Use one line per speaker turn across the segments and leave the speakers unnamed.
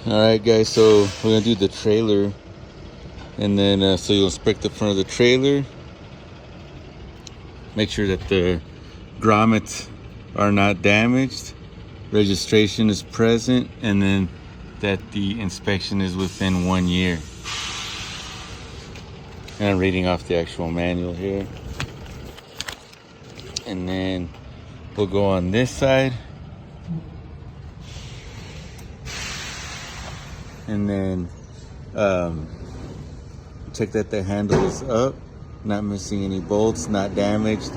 All right, guys, so we're gonna do the trailer, and then so you'll inspect the front of the trailer, make sure that the grommets are not damaged, registration is present, and then that the inspection is within 1 year. And I'm reading off the actual manual here. And then we'll go on this side. And then check that the handle is up, not missing any bolts, not damaged,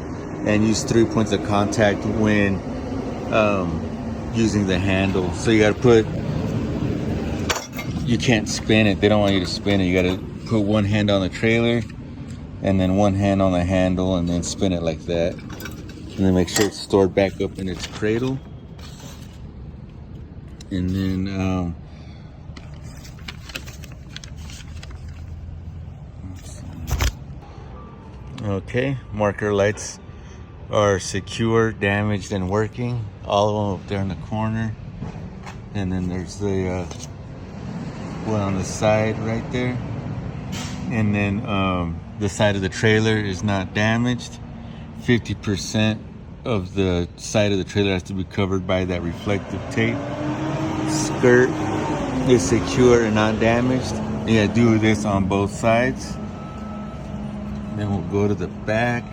and use 3 points of contact when using the handle. So you gotta you can't spin it. They don't want you to spin it. You gotta put one hand on the trailer and then one hand on the handle and then spin it like that. And then make sure it's stored back up in its cradle. And then okay, marker lights are secure, damaged, and working. All of them up there in the corner. And then there's the one on the side right there. And then the side of the trailer is not damaged. 50% of the side of the trailer has to be covered by that reflective tape. Skirt is secure and not damaged. You gotta do this on both sides. Then we'll go to the back.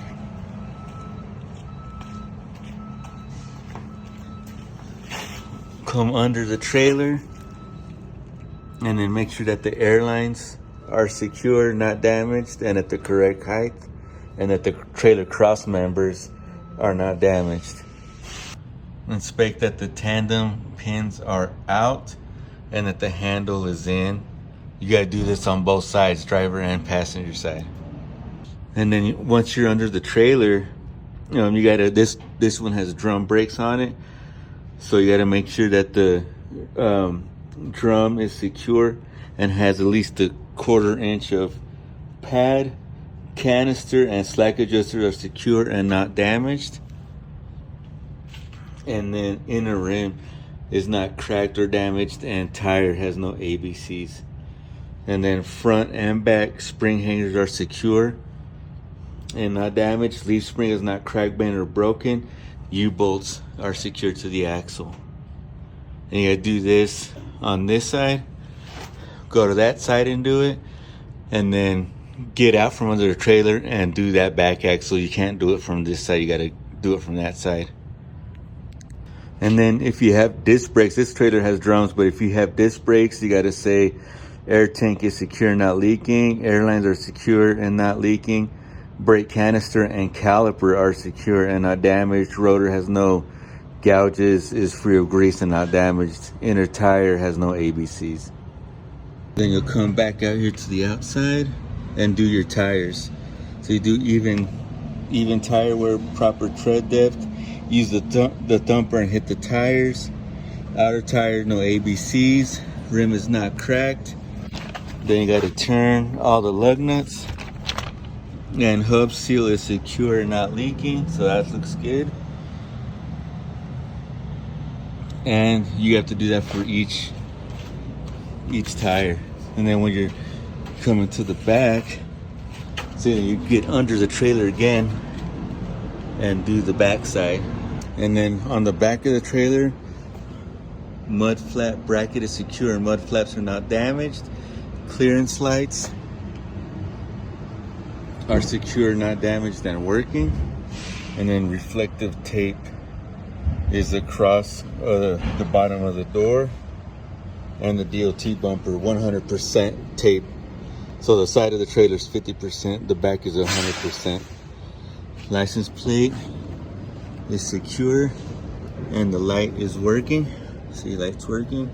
Come under the trailer. And then make sure that the airlines are secure, not damaged, and at the correct height. And that the trailer cross members are not damaged. Inspect that the tandem pins are out and that the handle is in. You gotta do this on both sides, driver and passenger side. And then once you're under the trailer, you gotta, this one has drum brakes on it. So you gotta make sure that the drum is secure and has at least a 1/4 inch of pad. Canister and slack adjusters are secure and not damaged. And then inner rim is not cracked or damaged, and tire has no ABCs. And then front and back spring hangers are secure and not damaged. Leaf spring is not cracked, bent, or broken. U-bolts are secured to the axle. And you gotta do this on this side. Go to that side and do it. And then get out from under the trailer and do that back axle. You can't do it from this side. You gotta do it from that side. And then if you have disc brakes, this trailer has drums, but if you have disc brakes, you gotta say air tank is secure, not leaking. Airlines are secure and not leaking. Brake canister and caliper are secure and not damaged. Rotor has no gouges, is free of grease and not damaged. Inner tire has no ABCs. Then you'll come back out here to the outside and do your tires. So you do even tire wear, proper tread depth. Use the thumper and hit the tires. Outer tire, no ABCs. Rim is not cracked. Then you got to turn all the lug nuts. And hub seal is secure and not leaking, so that looks good. And you have to do that for each tire. And then when you're coming to the back, so you get under the trailer again and do the back side. And then on the back of the trailer, mud flap bracket is secure and mud flaps are not damaged. Clearance lights are secure, not damaged, and working. And then reflective tape is across the bottom of the door and the DOT bumper, 100% tape. So the side of the trailer is 50%, the back is 100%. License plate is secure and the light is working. See, light's working.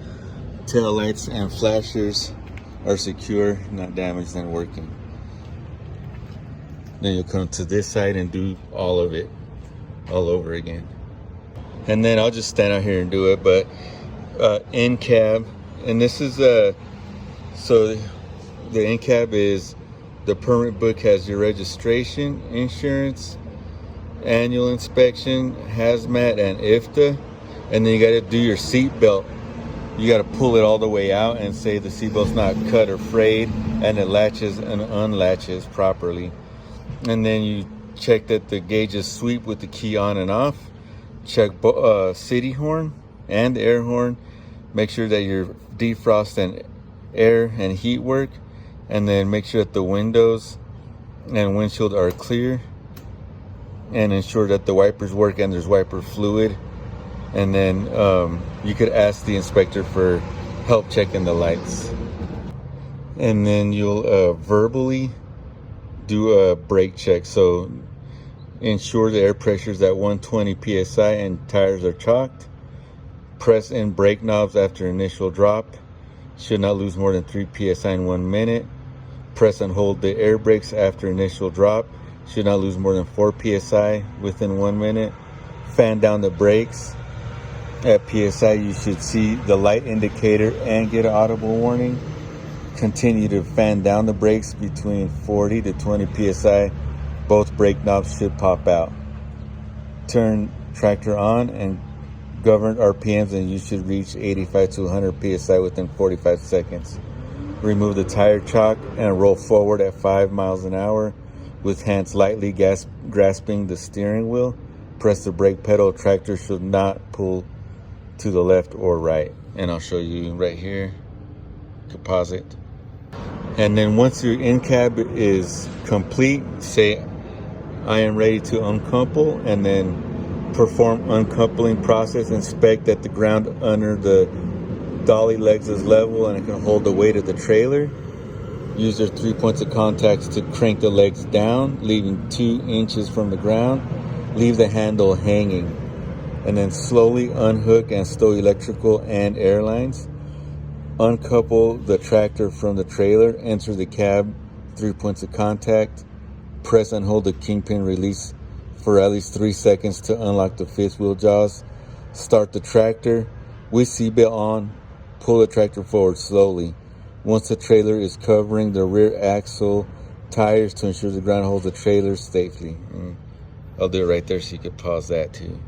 Tail lights and flashers are secure, not damaged, and working. Then you'll come to this side and do all of it all over again. And then I'll just stand out here and do it, but in cab, and this is so the in cab is the permit book, has your registration, insurance, annual inspection, hazmat, and IFTA. And then you got to do your seat belt you got to pull it all the way out and say the seatbelt's not cut or frayed, and it latches and unlatches properly. And then you check that the gauges sweep with the key on and off. Check city horn and air horn. Make sure that your defrost and air and heat work, and then make sure that the windows and windshield are clear, and ensure that the wipers work and there's wiper fluid. And then you could ask the inspector for help checking the lights. And then you'll verbally do a brake check. So ensure the air pressure is at 120 psi and tires are chalked. Press in brake knobs after initial drop. Should not lose more than 3 psi in 1 minute. Press and hold the air brakes after initial drop. Should not lose more than 4 psi within 1 minute. Fan down the brakes. At PSI, you should see the light indicator and get an audible warning. Continue to fan down the brakes between 40 to 20 PSI. Both brake knobs should pop out. Turn tractor on and govern RPMs, and you should reach 85 to 100 PSI within 45 seconds. Remove the tire chalk and roll forward at 5 miles an hour with hands lightly grasping the steering wheel. Press the brake pedal. Tractor should not pull to the left or right. And I'll show you right here, composite. And then once your in-cab is complete, say, I am ready to uncouple, and then perform uncoupling process. Inspect that the ground under the dolly legs is level and it can hold the weight of the trailer. Use your 3 points of contact to crank the legs down, leaving 2 inches from the ground. Leave the handle hanging. And then slowly unhook and stow electrical and air lines. Uncouple the tractor from the trailer. Enter the cab, 3 points of contact. Press and hold the kingpin release for at least 3 seconds to unlock the fifth wheel jaws. Start the tractor with seatbelt on. Pull the tractor forward slowly. Once the trailer is covering the rear axle tires to ensure the ground holds the trailer safely. I'll do it right there so you can pause that too.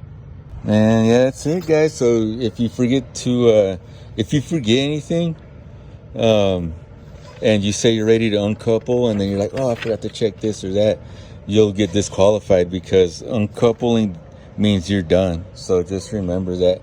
And yeah, that's it, guys. So if you forget anything, and you say you're ready to uncouple, and then you're like, oh, I forgot to check this or that, you'll get disqualified, because uncoupling means you're done. So just remember that.